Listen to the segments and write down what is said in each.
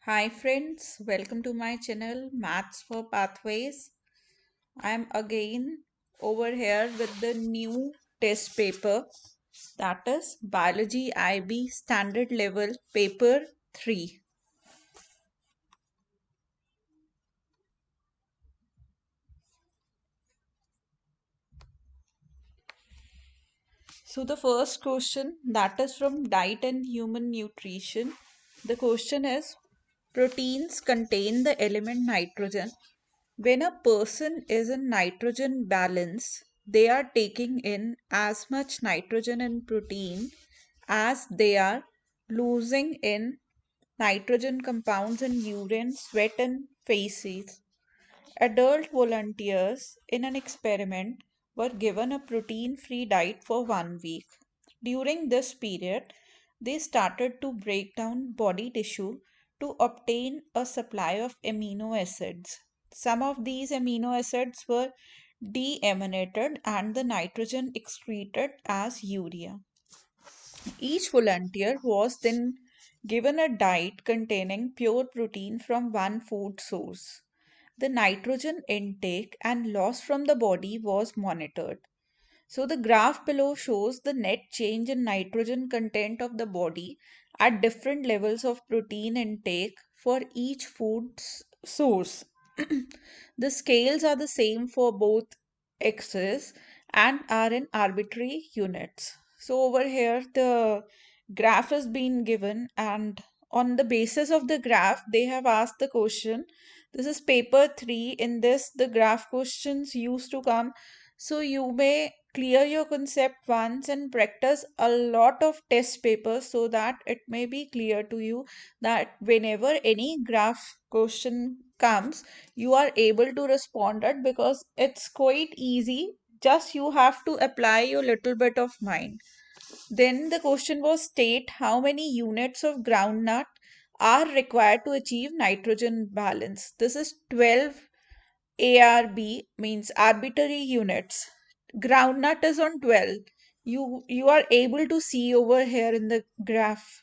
Hi friends, welcome to my channel Maths for Pathways. I am again over here with the new test paper, that is Biology IB Standard Level Paper 3. So the first question, that is from Diet and Human Nutrition. The question is, proteins contain the element nitrogen. When a person is in nitrogen balance, they are taking in as much nitrogen and protein as they are losing in nitrogen compounds in urine, sweat, and feces. Adult volunteers in an experiment were given a protein free diet for 1 week. During this period, they started to break down body tissue to obtain a supply of amino acids. Some of these amino acids were deaminated and the nitrogen excreted as urea. Each volunteer was then given a diet containing pure protein from one food source. The nitrogen intake and loss from the body was monitored. So the graph below shows the net change in nitrogen content of the body at different levels of protein intake for each source. The scales are the same for both x's and are in arbitrary units. So over here the graph has been given, and on the basis of the graph they have asked the question. This is paper 3. In this the graph questions used to come, so you may clear your concept once and practice a lot of test papers so that it may be clear to you that whenever any graph question comes, you are able to respond it because it's quite easy. Just you have to apply your little bit of mind. Then the question was, state how many units of groundnut are required to achieve nitrogen balance. This is 12 ARB, means arbitrary units. Groundnut is on 12. You are able to see over here in the graph.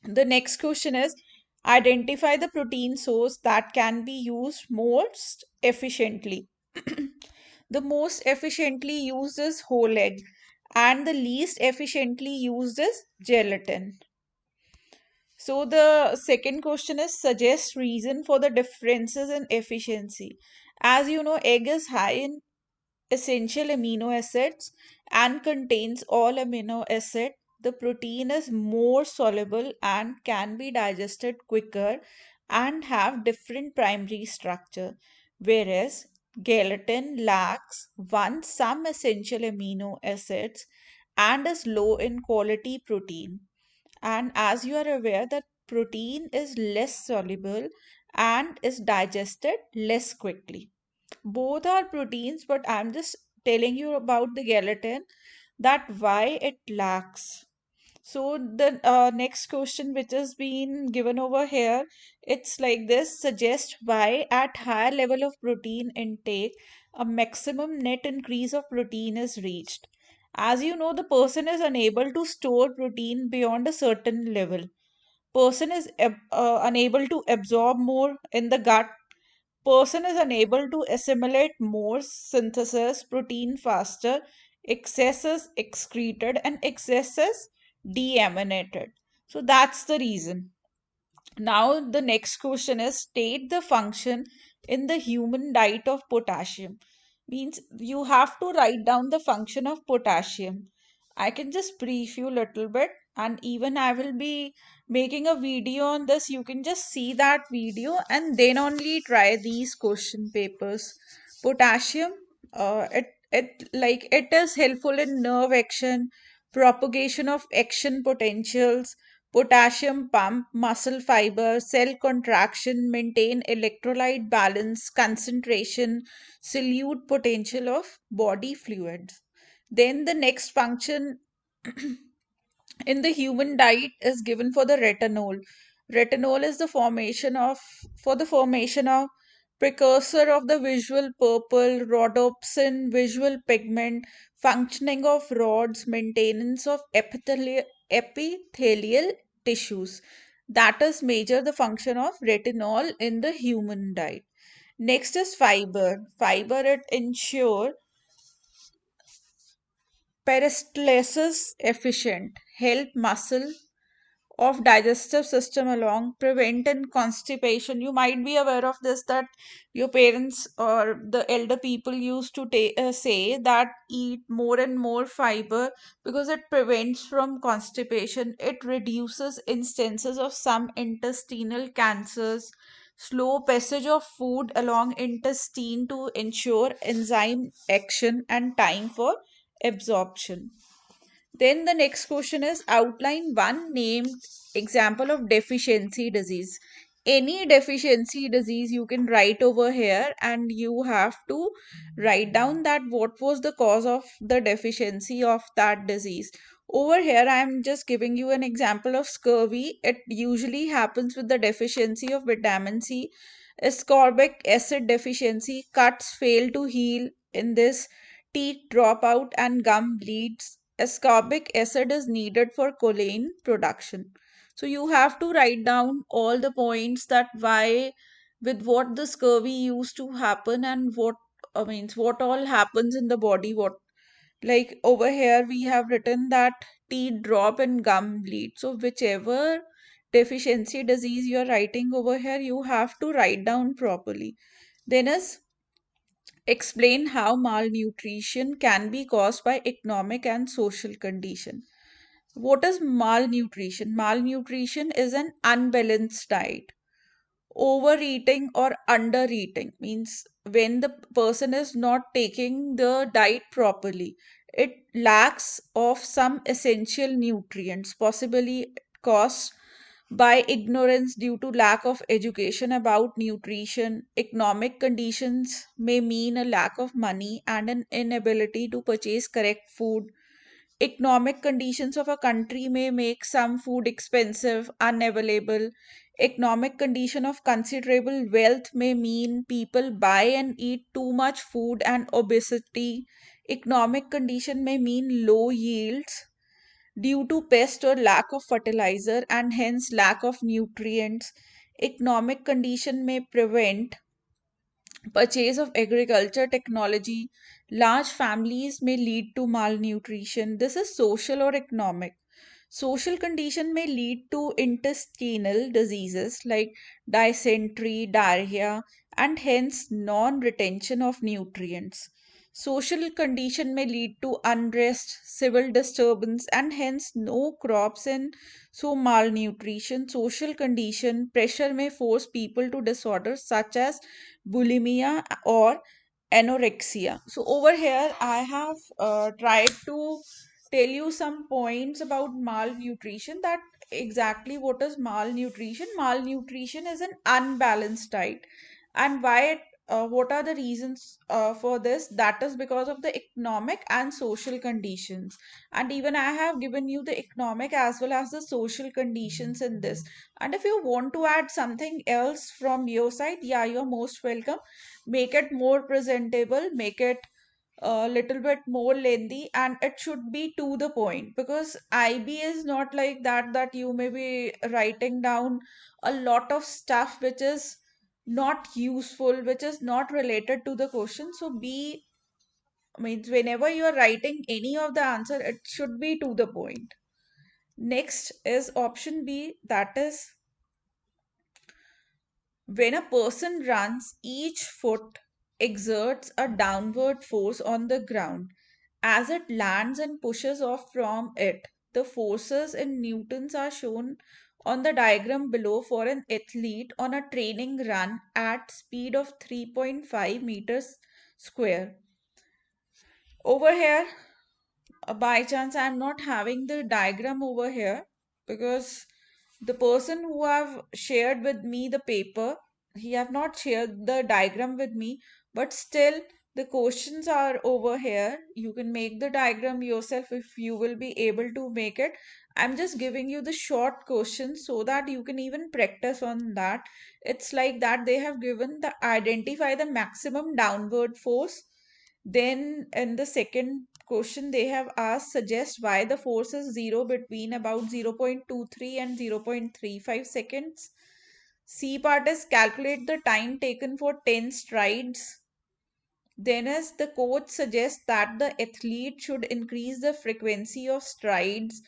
The next question is, identify the protein source that can be used most efficiently. The most efficiently used is whole egg and the least efficiently used is gelatin. So the second question is, suggest reason for the differences in efficiency. As you know, egg is high in essential amino acids and contains all amino acid. The protein is more soluble and can be digested quicker and have different primary structure, whereas gelatin lacks some essential amino acids and is low in quality protein. And as you are aware that protein is less soluble and is digested less quickly. Both are proteins, but I'm just telling you about the gelatin, that why it lacks. So the next question which has been given over here, it's like this: suggest why at higher level of protein intake a maximum net increase of protein is reached. As you know, the person is unable to store protein beyond a certain level. Person is unable to absorb more in the gut. Person is unable to assimilate more, synthesis protein faster, excess is excreted and excess is deaminated. So that's the reason. Now the next question is, state the function in the human diet of potassium. Means you have to write down the function of potassium. I can just brief you a little bit, and even I will be making a video on this. You can just see that video and then only try these question papers. Potassium, it is helpful in nerve action, propagation of action potentials, potassium pump, muscle fiber, cell contraction, maintain electrolyte balance, concentration, solute potential of body fluids. Then the next function in the human diet is given for the retinol. Retinol is the formation of for the formation of precursor of the visual purple, rhodopsin, visual pigment, functioning of rods, maintenance of epithelial tissues. That is measure the function of retinol in the human diet. Next is fiber. Fiber it ensure peristalsis efficient, help muscle of digestive system along, prevent and constipation. You might be aware of this, that your parents or the elder people used to say that eat more and more fiber because it prevents from constipation, it reduces instances of some intestinal cancers, slow passage of food along intestine to ensure enzyme action and time for absorption. Then the next question is outline one named example of deficiency disease. Any deficiency disease you can write over here, and you have to write down that what was the cause of the deficiency of that disease. Over here, I am just giving you an example of scurvy. It usually happens with the deficiency of vitamin C. Ascorbic acid deficiency, cuts fail to heal in this, teeth drop out, and gum bleeds. Ascorbic acid is needed for choline production. So you have to write down all the points that why, with what the scurvy used to happen, and what means what all happens in the body. What, like over here we have written that teeth drop and gum bleed. So whichever deficiency disease you are writing over here, you have to write down properly. Then is explain how malnutrition can be caused by economic and social condition. What is malnutrition? Malnutrition is an unbalanced diet. Overeating or undereating means when the person is not taking the diet properly, it lacks of some essential nutrients, possibly caused by ignorance due to lack of education about nutrition. Economic conditions may mean a lack of money and an inability to purchase correct food. Economic conditions of a country may make some food expensive, unavailable. Economic condition of considerable wealth may mean people buy and eat too much food and obesity. Economic condition may mean low yields due to pest or lack of fertilizer and hence lack of nutrients. Economic condition may prevent purchase of agriculture technology. Large families may lead to malnutrition. This is social or economic. Social condition may lead to intestinal diseases like dysentery, diarrhea, and hence non retention of nutrients. Social condition may lead to unrest, civil disturbance, and hence no crops and so malnutrition. Social condition pressure may force people to disorders such as bulimia or anorexia. So over here, I have tried to tell you some points about malnutrition. That exactly what is malnutrition. Malnutrition is an unbalanced diet, and what are the reasons for this? That is because of the economic and social conditions, and even I have given you the economic as well as the social conditions in this. And if you want to add something else from your side, yeah, you're most welcome. Make it more presentable, make it a little bit more lengthy, and it should be to the point, because IB is not like that you may be writing down a lot of stuff which is not useful, which is not related to the question. So be means whenever you are writing any of the answer, it should be to the point. Next is option B, that is when a person runs, each foot exerts a downward force on the ground. As it lands and pushes off from it, the forces in newtons are shown on the diagram below for an athlete on a training run at speed of 3.5 meters square. Over here, by chance I'm not having the diagram over here, because the person who have shared with me the paper, he have not shared the diagram with me, but still the questions are over here. You can make the diagram yourself if you will be able to make it. I'm just giving you the short questions so that you can even practice on that. It's like that they have given the identify the maximum downward force. Then in the second question they have asked suggests why the force is zero between about 0.23 and 0.35 seconds. C part is calculate the time taken for 10 strides. Then, as the coach suggests that the athlete should increase the frequency of strides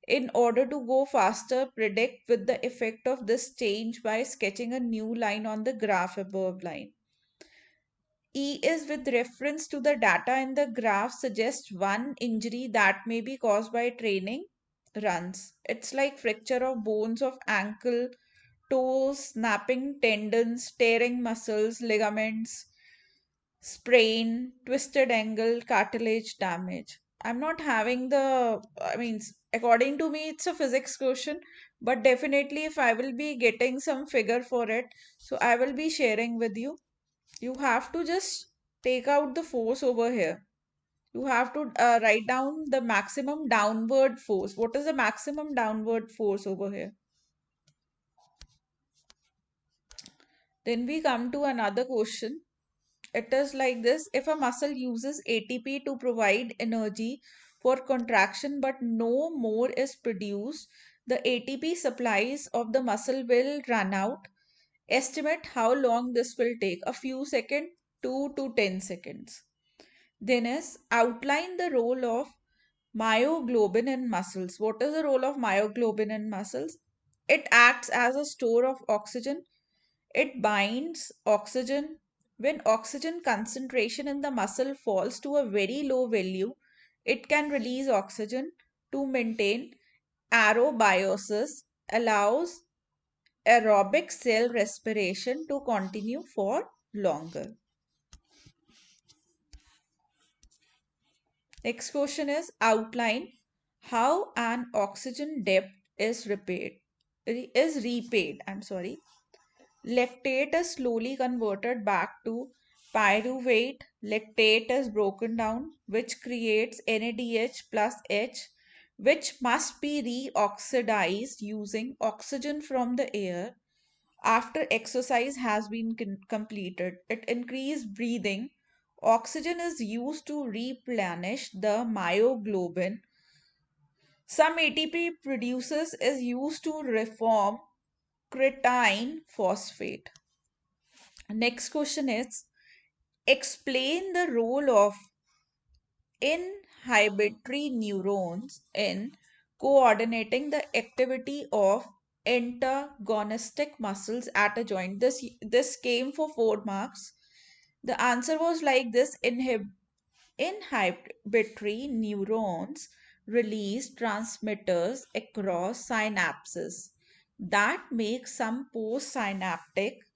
in order to go faster, predict with the effect of this change by sketching a new line on the graph above line. E is with reference to the data in the graph suggests one injury that may be caused by training runs. It's like fracture of bones of ankle, toes, snapping tendons, tearing muscles, ligaments, sprain, twisted ankle, cartilage damage. I'm not having according to me, it's a physics question, but definitely if I will be getting some figure for it, so I will be sharing with you. You have to just take out the force over here. You have to write down the maximum downward force. What is the maximum downward force over here? Then we come to another question. It is like this: if a muscle uses ATP to provide energy for contraction but no more is produced, the ATP supplies of the muscle will run out. Estimate how long this will take: a few seconds, 2 to 10 seconds. Then is outline the role of myoglobin in muscles. What is the role of myoglobin in muscles? It acts as a store of oxygen. It binds oxygen. When oxygen concentration in the muscle falls to a very low value, it can release oxygen to maintain aerobiosis, allows aerobic cell respiration to continue for longer. Next question is outline how an oxygen debt is repaid. I'm sorry. Lactate is slowly converted back to pyruvate. Lactate is broken down, which creates NADH plus H, which must be reoxidized using oxygen from the air after exercise has been completed. It increased breathing. Oxygen is used to replenish the myoglobin. Some ATP producers is used to reform creatine phosphate. Next question is explain the role of inhibitory neurons in coordinating the activity of antagonistic muscles at a joint. This came for 4 marks. The answer was like this: inhibitory neurons release transmitters across synapses that make some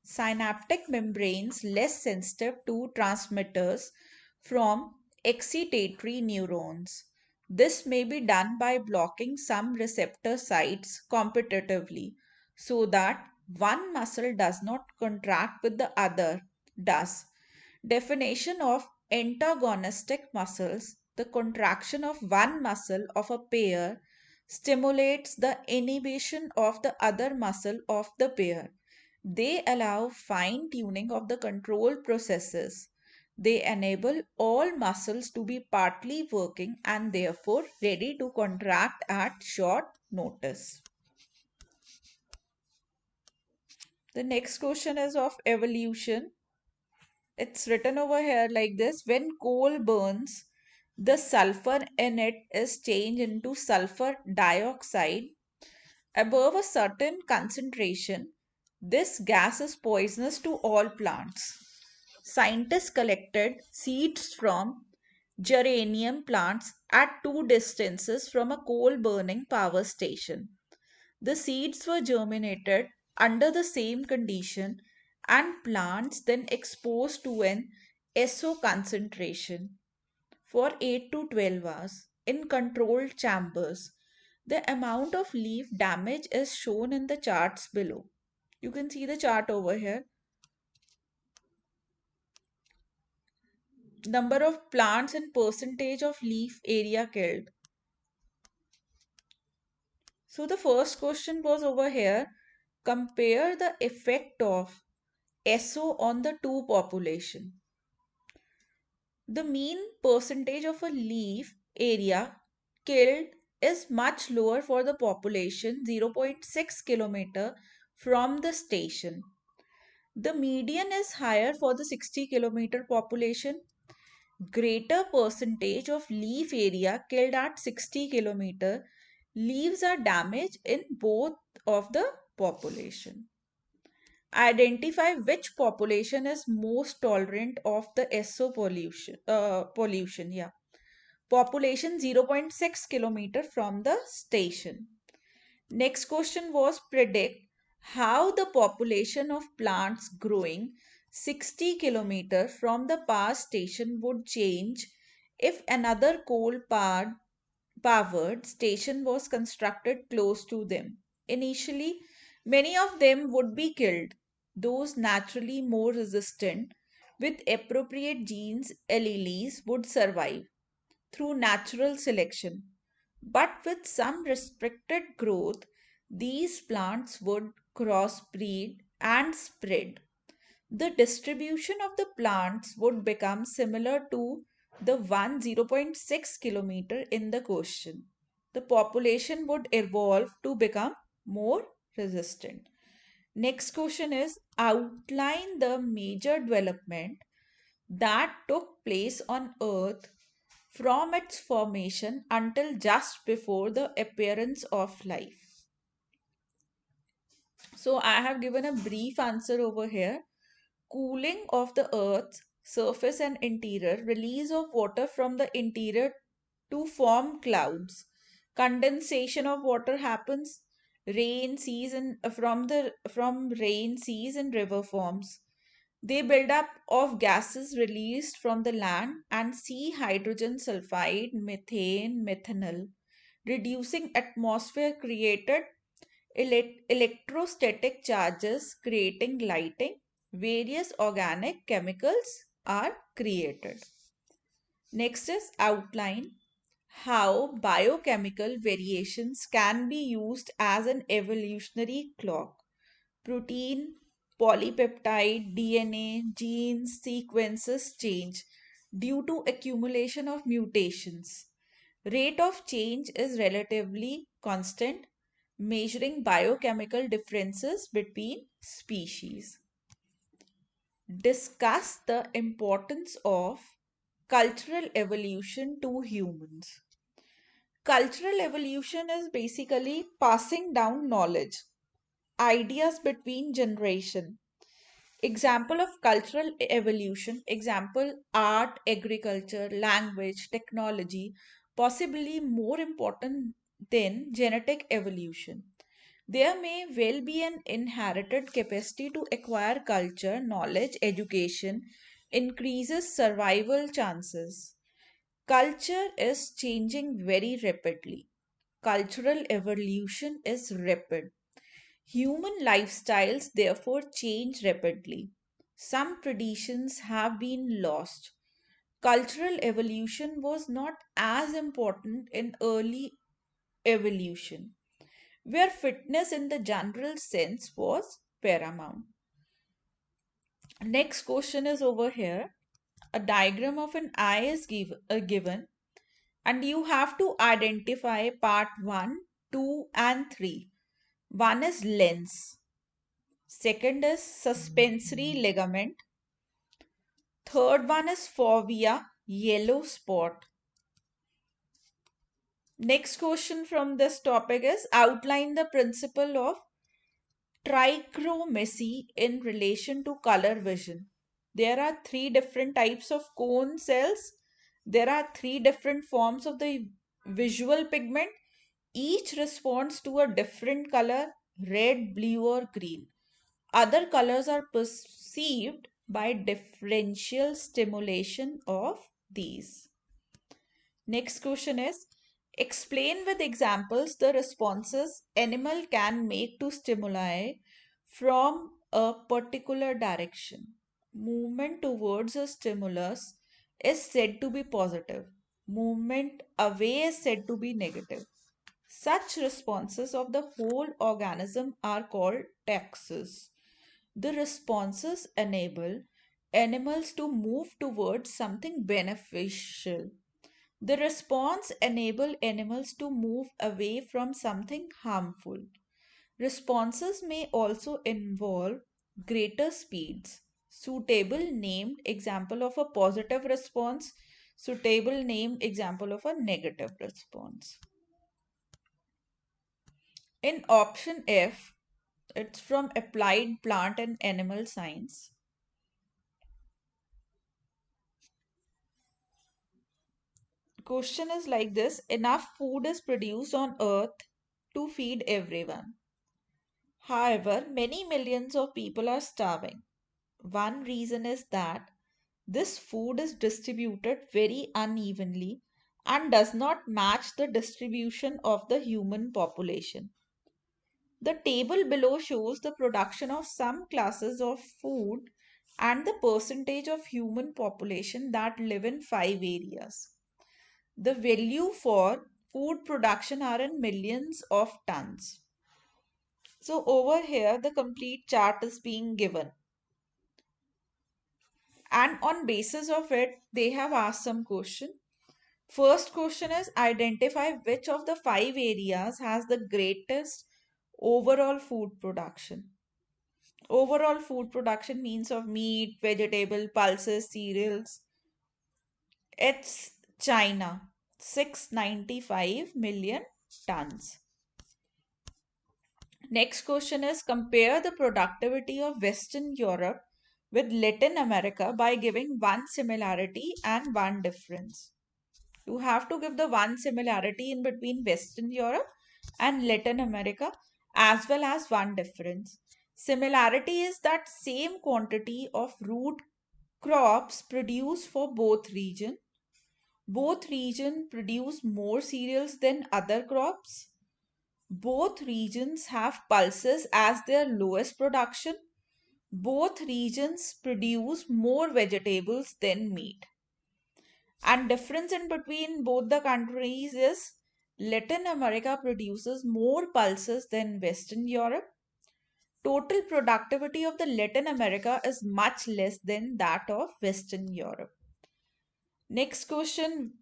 synaptic membranes less sensitive to transmitters from excitatory neurons. This may be done by blocking some receptor sites competitively so that one muscle does not contract with the other does. Definition of antagonistic muscles: the contraction of one muscle of a pair stimulates the inhibition of the other muscle of the pair. They allow fine tuning of the control processes. They enable all muscles to be partly working and therefore ready to contract at short notice. The next question is of evolution. It's written over here like this: when coal burns, the sulfur in it is changed into sulfur dioxide. Above a certain concentration, this gas is poisonous to all plants. Scientists collected seeds from geranium plants at two distances from a coal burning power station. The seeds were germinated under the same condition and plants then exposed to an SO concentration for 8 to 12 hours in controlled chambers. The amount of leaf damage is shown in the charts below. You can see the chart over here. Number of plants and percentage of leaf area killed. So the first question was over here. Compare the effect of SO on the two population. The mean percentage of a leaf area killed is much lower for the population 0.6 kilometer from the station. The median is higher for the 60-kilometer population. Greater percentage of leaf area killed at 60 kilometer. Leaves are damaged in both of the population. Identify which population is most tolerant of the SO pollution. Yeah. Population 0.6 kilometer from the station. Next question was predict how the population of plants growing 60 kilometer from the power station would change if another powered station was constructed close to them. Initially, many of them would be killed. Those naturally more resistant with appropriate genes alleles would survive through natural selection. But with some restricted growth, these plants would crossbreed and spread. The distribution of the plants would become similar to the one 0.6 kilometer in the question. The population would evolve to become more resistant. Next question is outline the major development that took place on Earth from its formation until just before the appearance of life. So, I have given a brief answer over here. Cooling of the Earth's surface and interior, release of water from the interior to form clouds. Condensation of water happens. Rain, seas, and from rain, seas, and river forms. They build up of gases released from the land and sea hydrogen sulfide, methane, methanol, reducing atmosphere created electrostatic charges creating lighting. Various organic chemicals are created. Next is outline how biochemical variations can be used as an evolutionary clock. Protein, polypeptide, DNA, genes, sequences change due to accumulation of mutations. Rate of change is relatively constant, measuring biochemical differences between species. Discuss the importance of cultural evolution to humans. Cultural evolution is basically passing down knowledge, ideas between generation. Example of cultural evolution, example art, agriculture, language, technology, possibly more important than genetic evolution. There may well be an inherited capacity to acquire culture, knowledge, education, increases survival chances. Culture is changing very rapidly. Cultural evolution is rapid. Human lifestyles therefore change rapidly. Some traditions have been lost. Cultural evolution was not as important in early evolution, where fitness in the general sense was paramount. Next question is over here. A diagram of an eye is given, and you have to identify part 1, 2, and 3. One is lens, second is suspensory ligament, third one is fovea, yellow spot. Next question from this topic is outline the principle of trichromacy in relation to color vision. There are three different types of cone cells. There are three different forms of the visual pigment. Each responds to a different color, red, blue, or green. Other colors are perceived by differential stimulation of these. Next question is explain with examples the responses animal can make to stimuli from a particular direction. Movement towards a stimulus is said to be positive. Movement away is said to be negative. Such responses of the whole organism are called taxes. The responses enable animals to move towards something beneficial. The response enable animals to move away from something harmful. Responses may also involve greater speeds. Suitable named example of a positive response, suitable named example of a negative response. In option F, it's from Applied Plant and Animal Science. Question is like this: enough food is produced on earth to feed everyone. However, many millions of people are starving. One reason is that this food is distributed very unevenly and does not match the distribution of the human population. The table below shows the production of some classes of food and the percentage of human population that live in five areas. The value for food production are in millions of tons. So over here the complete chart is being given, and on basis of it they have asked some question. First question is identify which of the five areas has the greatest overall food production. Overall food production means of meat, vegetable, pulses, cereals. It's China, 695 million tons. Next question is compare the productivity of Western Europe with Latin America by giving one similarity and one difference. You have to give the one similarity in between Western Europe and Latin America as well as one difference. Similarity is that same quantity of root crops produced for both region. Both region produce more cereals than other crops. Both regions have pulses as their lowest production. Both regions produce more vegetables than meat. And difference in between both the countries is Latin America produces more pulses than Western Europe. Total productivity of the Latin America is much less than that of Western Europe. Next question,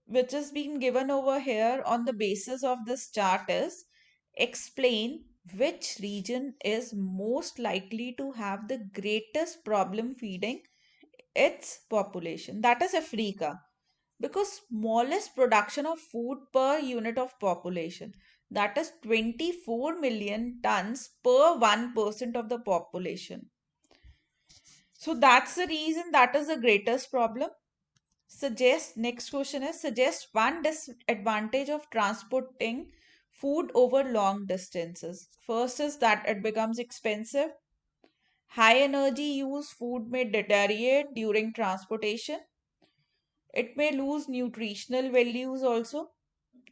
which is being given over here on the basis of this chart, is explain which region is most likely to have the greatest problem feeding its population. That is Africa, because smallest production of food per unit of population, that is 24 million tons per 1% of the population. So that's the reason that is the greatest problem. Suggest, next question is suggest one disadvantage of transporting food over long distances. First is that it becomes expensive. High energy use food may deteriorate during transportation. It may lose nutritional values also.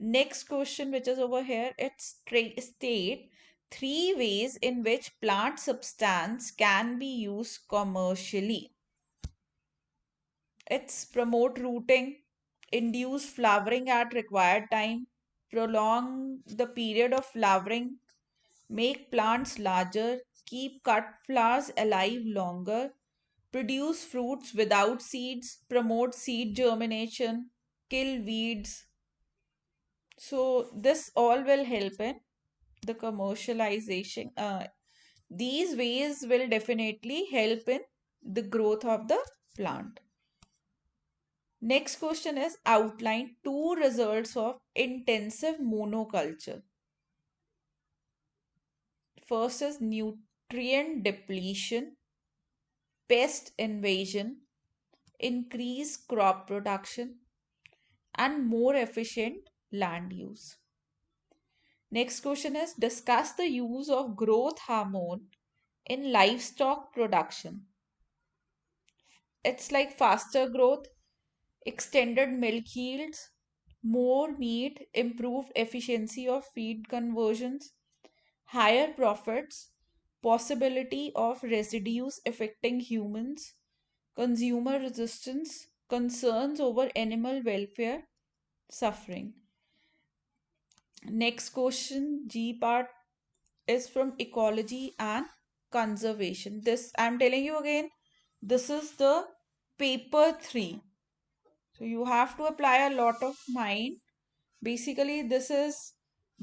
Next question, which is over here, it's state three ways in which plant substance can be used commercially. It's promote rooting, induce flowering at required time, prolong the period of flowering, make plants larger, keep cut flowers alive longer, produce fruits without seeds, promote seed germination, kill weeds. So this all will help in the commercialization. These ways will definitely help in the growth of the plant. Next question is outline two results of intensive monoculture. First is nutrient depletion, pest invasion, increased crop production, and more efficient land use. Next question is discuss the use of growth hormone in livestock production. It's like faster growth, extended milk yields, more meat, improved efficiency of feed conversions, higher profits, possibility of residues affecting humans, consumer resistance, concerns over animal welfare, suffering. Next question, G part, is from ecology and conservation. This I'm telling you again, this is the paper 3. So you have to apply a lot of mind. Basically, this is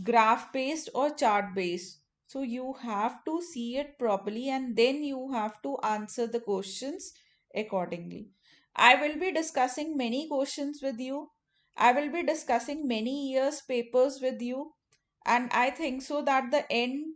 graph based or chart based. So you have to see it properly and then you have to answer the questions accordingly. I will be discussing many questions with you. I will be discussing many years papers with you. And I think so that the end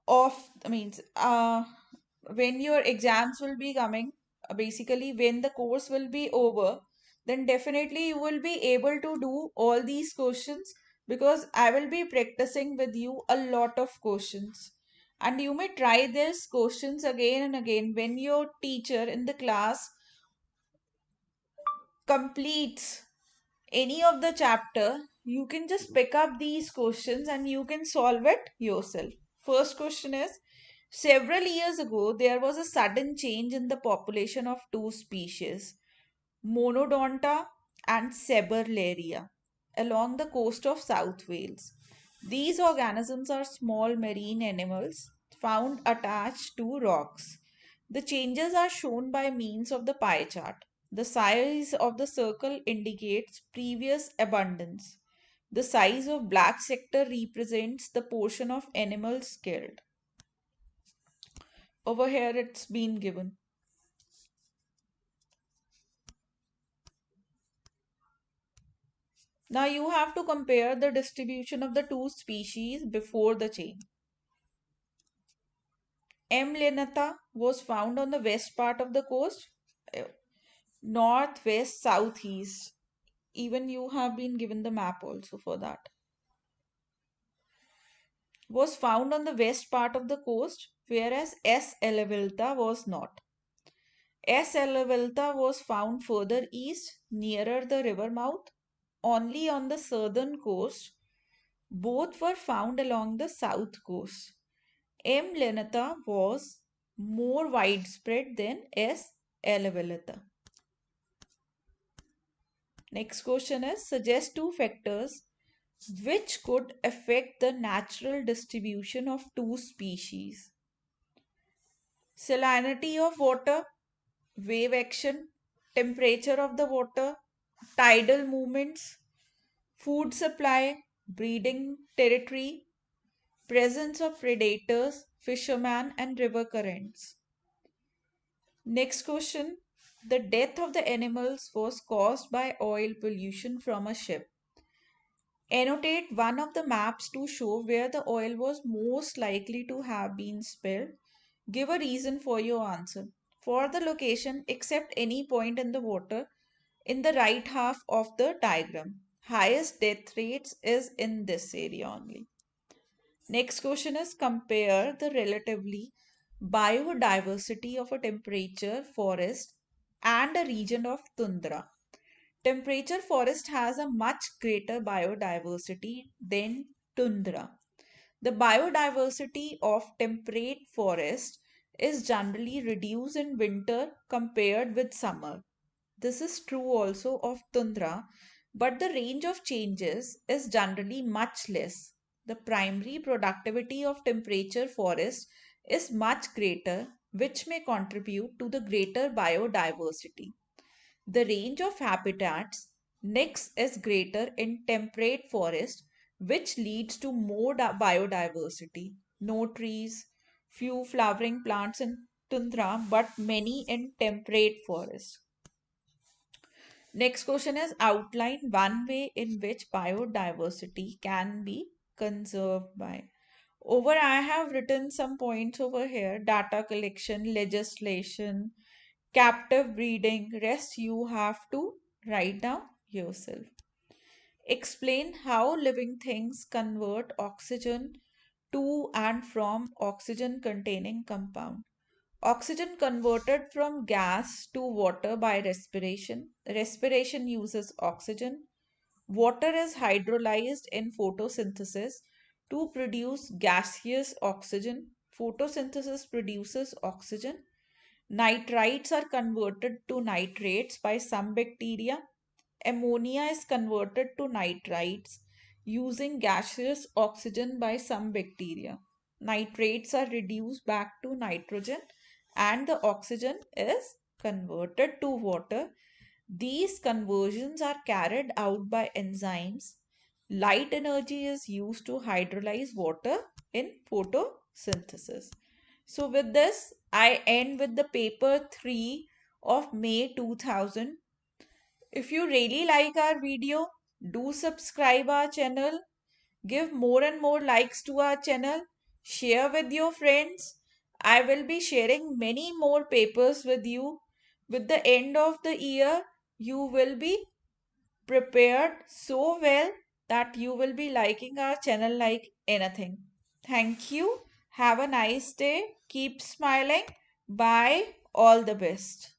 of means when your exams will be coming, basically when the course will be over, then definitely you will be able to do all these questions, because I will be practicing with you a lot of questions. And you may try these questions again and again when your teacher in the class completes any of the chapter. You can just pick up these questions and you can solve it yourself. First question is, several years ago there was a sudden change in the population of two species, Monodonta and Ceberlaria, along the coast of South Wales. These organisms are small marine animals found attached to rocks. The changes are shown by means of the pie chart. The size of the circle indicates previous abundance. The size of black sector represents the portion of animals killed. Over here it's been given. Now you have to compare the distribution of the two species before the change. M. lanata was found on the west part of the coast, uh, northwest, southeast. Even you have been given the map also for that. Was found on the west part of the coast, whereas S. elevilta was not. S. elevilta was found further east, nearer the river mouth, only on the southern coast. Both were found along the south coast. M. lanata was more widespread than S. elevilta. Next question is, suggest two factors which could affect the natural distribution of two species. Salinity of water, wave action, temperature of the water, tidal movements, food supply, breeding territory, presence of predators, fishermen, and river currents. Next question. The death of the animals was caused by oil pollution from a ship. Annotate one of the maps to show where the oil was most likely to have been spilled. Give a reason for your answer. For the location, accept any point in the water in the right half of the diagram. Highest death rates is in this area only. Next question is, compare the relatively biodiversity of a temperature forest and a region of tundra. Temperature forest has a much greater biodiversity than tundra. The biodiversity of temperate forest is generally reduced in winter compared with summer. This is true also of tundra, but the range of changes is generally much less. The primary productivity of temperature forest is much greater, which may contribute to the greater biodiversity. The range of habitats next is greater in temperate forest, which leads to more biodiversity. No trees, few flowering plants in tundra, but many in temperate forest. Next question is, outline one way in which biodiversity can be conserved by. Over, I have written some points over here: data collection, legislation, captive breeding. Rest you have to write down yourself. Explain how living things convert oxygen to and from oxygen containing compound. Oxygen converted from gas to water by respiration. Respiration uses oxygen. Water is hydrolyzed in photosynthesis to produce gaseous oxygen. Photosynthesis produces oxygen. Nitrites are converted to nitrates by some bacteria. Ammonia is converted to nitrites using gaseous oxygen by some bacteria. Nitrates are reduced back to nitrogen and the oxygen is converted to water. These conversions are carried out by enzymes. Light energy is used to hydrolyze water in photosynthesis. So, with this, I end with the paper 3 of May 2000. If you really like our video, do subscribe our channel, give more and more likes to our channel, share with your friends. I will be sharing many more papers with you. With the end of the year, you will be prepared so well that you will be liking our channel like anything. Thank you. Have a nice day. Keep smiling. Bye. All the best.